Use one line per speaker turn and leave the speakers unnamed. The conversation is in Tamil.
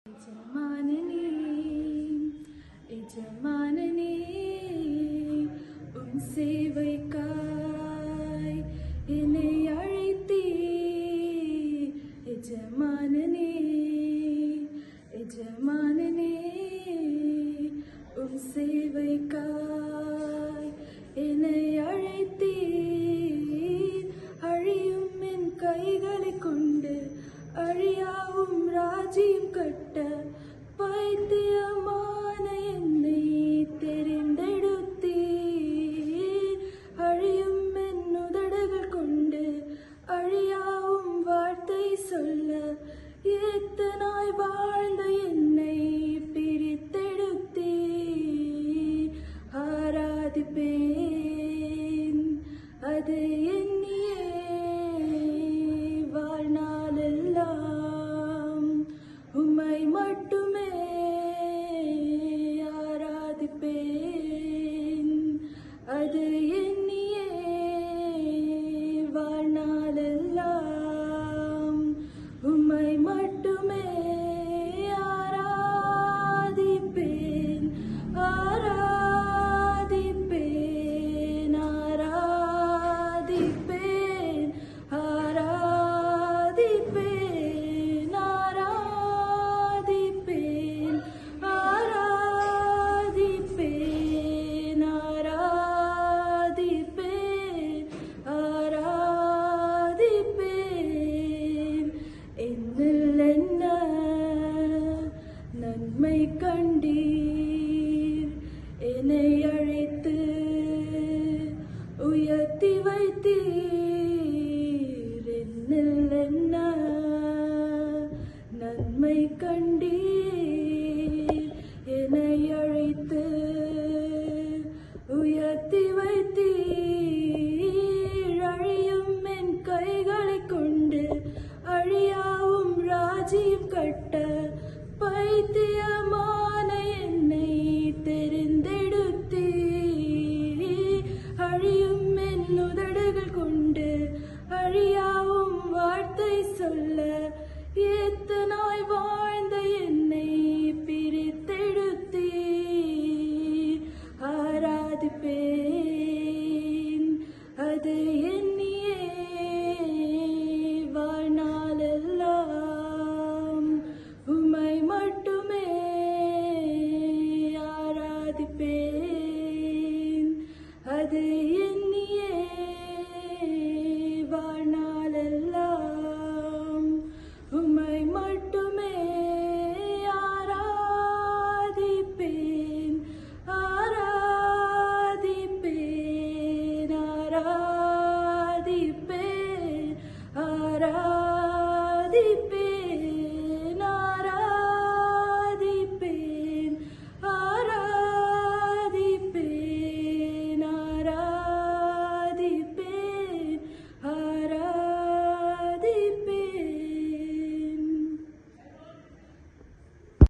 எஜமானனே எஜமானனே உன் சேவைக்காய் என்னை அழைத்தீர். எஜமானனே எஜமானனே உன் சேவைக்காய் என்னை அழைத்தீர். அழியும் என் கைகளை கொண்டு அழியாவும் ராஜ்யம் கட்ட பைத்தியமான என்னை தெரிந்தெடுத்தீர். அழியும் என் உதடுகள் கொண்டு அழியாவும் வார்த்தை சொல்ல எத்தனாய் வாழ்ந்த என்னை பிரித்தெடுத்தீர். ஆராதிப்பேன் அது எண்ணியே வாழ்நாளெல்லாம் உம்மை மட்டுமே ஆராதிப்பேன் அது எண்ணியே வாழ்நாளெல்லாம் உம்மை மட்டுமே ஆராதிப்பேன் ஆராதிப்பேன் ஆராதிப்பேன் ஆராதிப்பேன் ஆராதிப்பேன் ஆராதிப்பேன் ஆராதிப்பேன் ஆராதிப்பேன். என்னில் என்ன நன்மை கண்டீர், என்னை அழைத்து உயர்த்தி வைத்தீர். என்னில் என்ன நன்மை கண்டீர், என்னை அழைத்து உயர்த்தி வைத்தீர். அழியும் என் கைகளை கொண்டு அழியாவும் ராஜ்யம் கட்ட பைத்தியமான என்னை தெரிந்தெடுத்தீர். அழியும் என் உதடுகள் கொண்டு அழியாவும் வார்த்தை சொல்ல எத்தனாய்